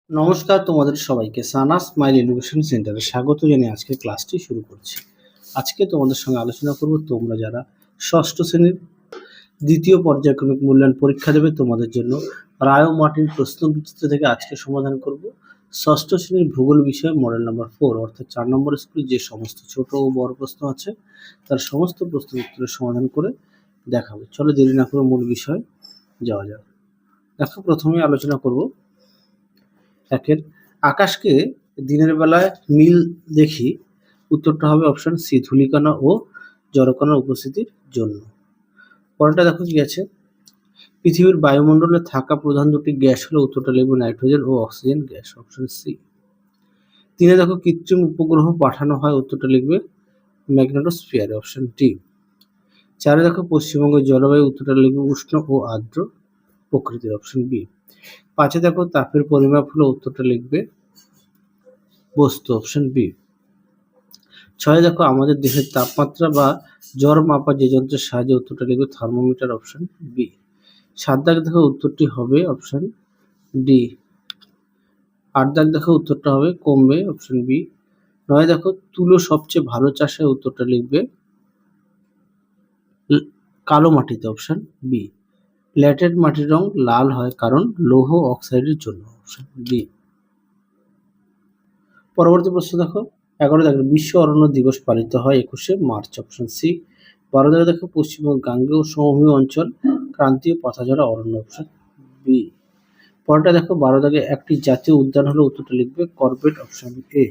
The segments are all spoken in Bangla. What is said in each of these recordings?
নমস্কার তোমাদের সবাইকে সানা স্মাইল এডুকেশন সেন্টারে স্বাগত জানিয়ে আজকে ক্লাসটি শুরু করছি। আজকে তোমাদের সঙ্গে আলোচনা করব তোমরা যারা ষষ্ঠ শ্রেণীর দ্বিতীয় পর্যায়ক্রমিক মূল্যায়ন পরীক্ষা দেবে তোমাদের জন্য রায় ও মার্টিন প্রশ্নবিচিত্র থেকে আজকে সমাধান করব ষষ্ঠ শ্রেণীর ভূগোল বিষয়ে মডেল নাম্বার 4 অর্থাৎ 4 নম্বর স্কুলে যে সমস্ত ছোট ও বড় প্রশ্ন আছে তার সমস্ত প্রশ্ন উত্তরের সমাধান করে দেখাবো। চলো দেরি না করে মূল বিষয় যাওয়া যাক। দেখো প্রথমে আলোচনা করব একের আকাশকে দিনের বেলায় নীল দেখি। উত্তরটা হবে অপশন সি, ধূলিকণা ও জড়কণার উপস্থিতির জন্য। পরেরটা দেখো কি আছে, পৃথিবীর বায়ুমণ্ডলে থাকা প্রধান দুটি গ্যাস হলো, উত্তরটা লিখবে নাইট্রোজেন ও অক্সিজেন গ্যাস, অপশন সি। তিনে দেখো কৃত্রিম উপগ্রহ পাঠানো হয়, উত্তরটা লিখবে ম্যাগনেটোস্ফিয়ারে, অপশন ডি। চারে দেখো পশ্চিমবঙ্গের জলবায়ু, উত্তরটা লিখবে উষ্ণ ও আর্দ্র প্রকৃতির, অপশন বি। পাঁচে দেখো তাপের পরিমাপ হলো, উত্তরটা লিখবে বস্তু, অপশন বি। ছয় দেখো আমাদের দেহের তাপমাত্রা বা জ্বর মাপার যে যন্ত্রের সাহায্যে, উত্তরটা লিখবে থার্মোমিটার, অপশন বি। সাত দাগ দেখো উত্তরটি হবে অপশন ডি। আট দাগ দেখো উত্তরটা হবে কমবে, অপশন বি। নয় দেখো তুলো সবচেয়ে ভালো চাষে, উত্তরটা লিখবে কালো মাটিতে, অপশন বি। ল্যাটেরাইট মাটির রং লাল হয় কারণ লৌহ অক্সাইডের জন্য, অপশন বি। পরবর্তী প্রশ্ন দেখো 11 দেখো বিশ্ব অরণ্য দিবস পালিত হয় 21শে মার্চ, অপশন সি। 12 দাগে দেখো পশ্চিমবঙ্গ গাঙ্গেয় সমভূমি অঞ্চল ক্রান্তীয় পাতাঝরা অরণ্য, অপশন বি। পরেরটা দেখো 12 দাগে একটি জাতীয় উদ্যান হলো, উত্তরটা লিখবে করবেট, অপশন এ।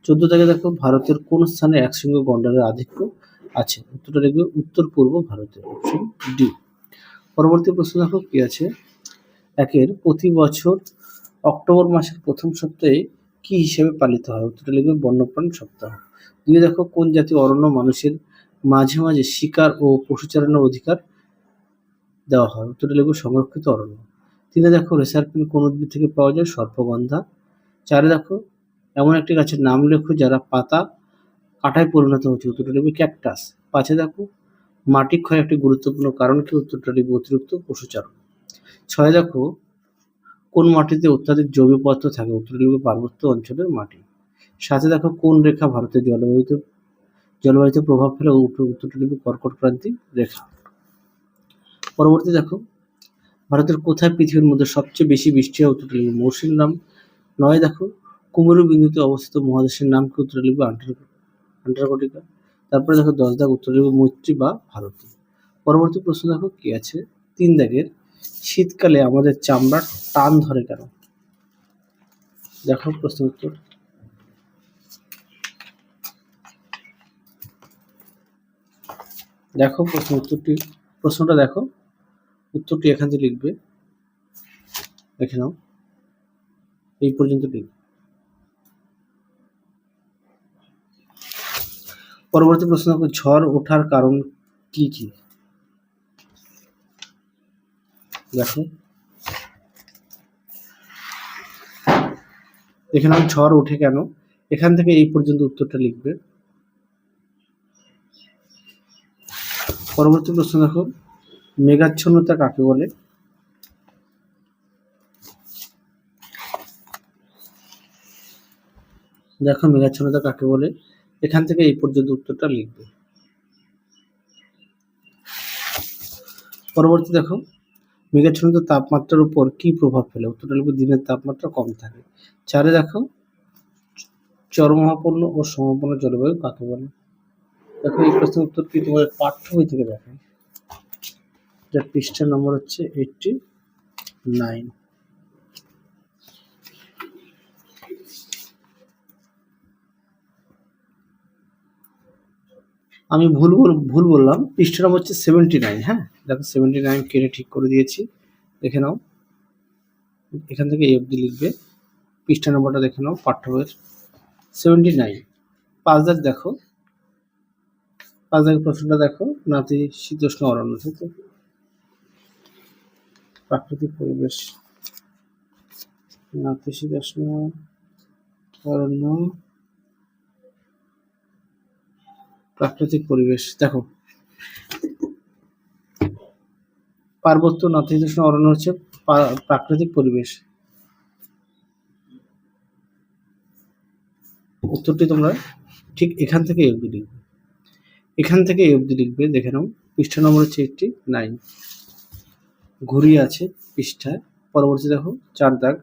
14 দাগে দেখো ভারতের কোন স্থানে একশৃঙ্গ গন্ডারের আধিক্য আছে, উত্তরটা লিখবে উত্তর পূর্ব ভারতে, অপশন ডি। পরবর্তী প্রশ্ন দেখো কি আছে, একের প্রতি বছর অক্টোবর মাসের প্রথম সপ্তাহে কি হিসেবে পালিত হয়, উত্তরটা লিখবে বন্যপ্রাণ সপ্তাহ। দুই দেখো কোন জাতীয় অরণ্য মানুষের মাঝে মাঝে শিকার ও পশুচারণের অধিকার দেওয়া হয়, উত্তরটা লিখবে সংরক্ষিত অরণ্য। তিনে দেখো রেসারপিন কোন উদ্ভিদ থেকে পাওয়া যায়, সর্পগন্ধা। চারে দেখো এমন একটি গাছের নাম লেখো যারা পাতা কাঁটায় পরিণত হচ্ছে, উত্তরটা লিখবে ক্যাকটাস। পাঁচে দেখো মাটি ক্ষয়ের একটি গুরুত্বপূর্ণ কারণ কি, উত্তরটা লিখবে অতিরিক্ত পশুচারণ। ছয় দেখো কোন মাটিতে অত্যাধিক জৈব পদার্থ থাকে, উত্তরটা লিখবে পার্বত্য অঞ্চলের মাটি। সাথে দেখো কোন রেখা ভারতের জলবায়ুতে প্রভাব ফেলে, উত্তরটা লিখবে কর্কট ক্রান্তি রেখা। পরবর্তী দেখো ভারতের কোথায় পৃথিবীর মধ্যে সবচেয়ে বেশি বৃষ্টি হয়, উত্তরটা লিখবে মৌসুমী। 9 দেখো কুমেরু বিন্দুতে অবস্থিত মহাদেশের নাম কি, উত্তরটা লিখবে আন্টার্কটিকা। তারপরে দেখো 10 দাগ উত্তর লিখবে মৈত্রী বা ভারতী। পরবর্তী প্রশ্ন দেখো কি আছে, 3 দাগের শীতকালে আমাদের চামড়ার টান ধরে কেন, দেখো প্রশ্ন উত্তর। দেখো প্রশ্নটা দেখো, উত্তরটি এখান থেকে লিখবে, দেখে নাও এই পর্যন্ত লিখবে। পরবর্তী প্রশ্ন দেখো ঝড় ওঠার কারণ কি কি, দেখো দেখে নাও ঝড় ওঠে কেন, এখান থেকে এই পর্যন্ত উত্তরটা লিখবে। পরবর্তী প্রশ্ন দেখো মেঘাচ্ছন্নতা কাকে বলে, দেখো মেঘাচ্ছন্নতা কাকে বলে, এখান থেকে এই পর্যন্ত উত্তরটা লিখবে। পরবর্তী দেখো মেঘাচ্ছন্নতা তাপমাত্রার উপর কি প্রভাব ফেলে, উত্তরটা লিখবে দিনের তাপমাত্রা কম থাকে। চারে দেখো চরমহাপন্ন ও সমাপন্ন জলবায়ু কাকে বলে, দেখো এই প্রশ্নের উত্তরটি তোমাদের পাঠ্য বই থেকে দেখায়, যার পৃষ্ঠা নম্বর হচ্ছে 89। আমি ভুল বললাম, পৃষ্ঠা নম্বর হচ্ছে 79। হ্যাঁ দেখো 79 কেটে ঠিক করে দিয়েছি, দেখে নাও এখান থেকে এই অবধি লিখবে। পৃষ্ঠা নম্বরটা দেখে নাও পাঠ্য বইয়ের 79। 5 দাগ দেখো, 5 দাগের প্রশ্নটা দেখো নাতিশীতোষ্ণ অরণ্য থেকে প্রাকৃতিক পরিবেশ, নাতিশীতোষ্ণ অরণ্য প্রাকৃতিক পরিবেশ। দেখো পার্বত্য নাতিশীতোষ্ণ অরণ্য হচ্ছে প্রাকৃতিক পরিবেশ। উত্তরটি তোমরা ঠিক এখান থেকে এই অবধি লিখবে, এখান থেকে এই অবধি লিখবে। দেখে নাও পৃষ্ঠা নম্বর হচ্ছে 89, ঘুড়ি আছে পৃষ্ঠায়। পরবর্তী দেখো 4 দাগ,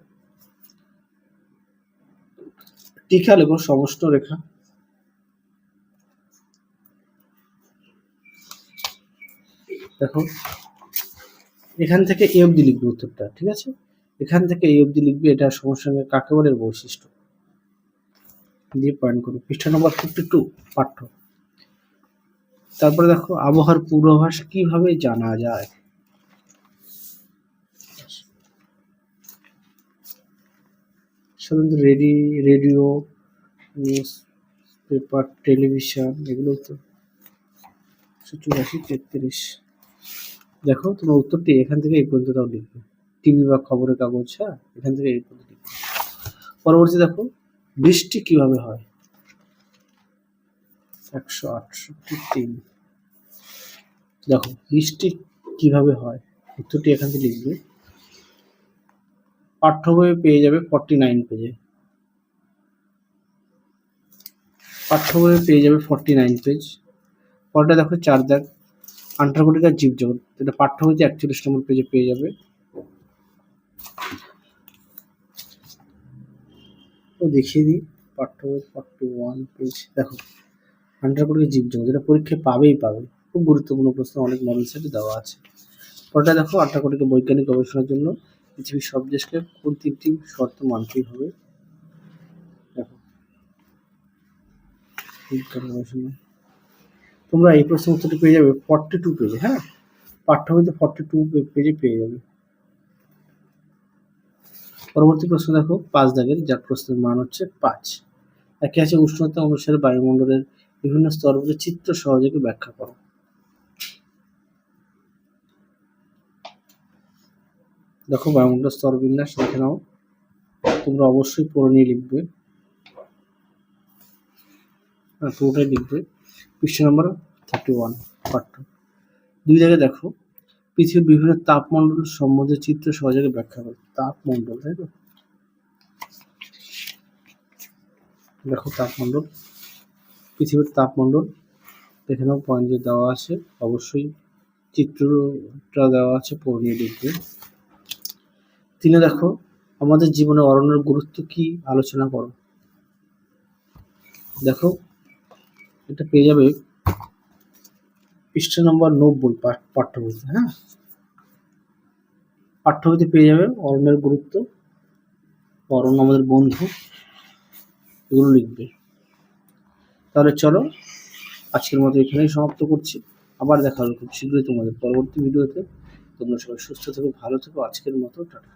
টিকা লেখো সমষ্ণ রেখা। দেখো এখান থেকে এই অবধি লিখবে উত্তরটা, ঠিক আছে? এখান থেকে এই অবধি লিখবে, এটা সমষ্টির কাকে বলে বৈশিষ্ট্য দিয়ে পয়েন্ট করবে। পৃষ্ঠা নম্বর 52 পাঠ্য। তারপরে দেখো আবহাওয়ার পূর্বাভাস কিভাবে জানা যায়? সাধারণত রেডিও, নিউজ পেপার, টেলিভিশন, এগুলো তো 84, 33। দেখো তোমার উত্তরটি এখান থেকে এই পর্যন্তটাও লিখবে, টিভি বা খবরের কাগজ। হ্যাঁ, এখান থেকে এই পর্যন্ত লিখবে। পরবর্তী দেখো বৃষ্টি কিভাবে হয়? 168, দেখো বৃষ্টি কিভাবে হয়, উত্তরটি এখান থেকে লিখবে। পাঠ্য বইয়ে পেয়ে যাবে 49 পেজে, পাঠ্য বইয়ে পেয়ে যাবে 49 পেজ। পরটা দেখো 4 দাগ, আন্টার্কটিকার জীবজগৎ, এটা পাঠ্য বইতে 41 নম্বর পেজে পেয়ে যাবে। তো দেখিয়ে দিই, পাঠ্য বই 41 পেজ। দেখো আন্টার্কটিকার জীবজগৎ, এটা পরীক্ষায় পাবেই পাবে, খুব গুরুত্বপূর্ণ প্রশ্ন, অনেক মডেল সেটে দেওয়া আছে। পরটা দেখো আন্টার্কটিকা বৈজ্ঞানিক গবেষণার জন্য পৃথিবীর সব দেশকে কোন 3টি শর্ত মানতেই হবে? দেখো বিজ্ঞান গবেষণা, তোমরা এই প্রশ্ন উত্তরটি পেয়ে যাবে 42 পেজে। হ্যাঁ, পাঠ্য বইতে 42 পেজে পেয়ে যাবে। পরবর্তী প্রশ্ন দেখো 5 দাগের, যার প্রশ্নের মান হচ্ছে 5। একে আছে উষ্ণতা অনুসারে বায়ুমণ্ডলের বিভিন্ন স্তরগুলির চিত্র সহযোগে ব্যাখ্যা করো। দেখো বায়ুমণ্ডল স্তর বিন্যাস দেখে নাও, তোমরা অবশ্যই পড়ে নিয়ে লিখবে, পুরোটাই লিখবে। পৃষ্ঠা নম্বর 31 পাঠ্য। 2 দাগে দেখো পৃথিবীর বিভিন্ন তাপমণ্ডল সম্বন্ধে চিত্র সহযোগে ব্যাখ্যা করো। তাপমণ্ডল, তাই তো? দেখো তাপমণ্ডল, পৃথিবীর তাপমণ্ডল দেখে নাও, পয়েন্ট যে দেওয়া আছে, অবশ্যই চিত্রটা দেওয়া আছে, পড়ে নিয়ে লিখবে। 3 দেখো আমাদের জীবনে অরণ্যের গুরুত্ব কি আলোচনা করো। দেখো এটা পেয়ে যাবে পৃষ্ঠা নম্বর 90 পাঠ্য বইতে। হ্যাঁ, পাঠ্য বইতে পেয়ে যাবে অরণ্যের গুরুত্ব, অরণ্য আমাদের বন্ধু, এগুলো লিখবে। তাহলে চলো আজকের মতো এখানেই সমাপ্ত করছি, আবার দেখা হবে খুব শীঘ্রই তোমাদের পরবর্তী ভিডিওতে। তোমরা সবাই সুস্থ থেকো, ভালো থেকো, আজকের মতো টাটা।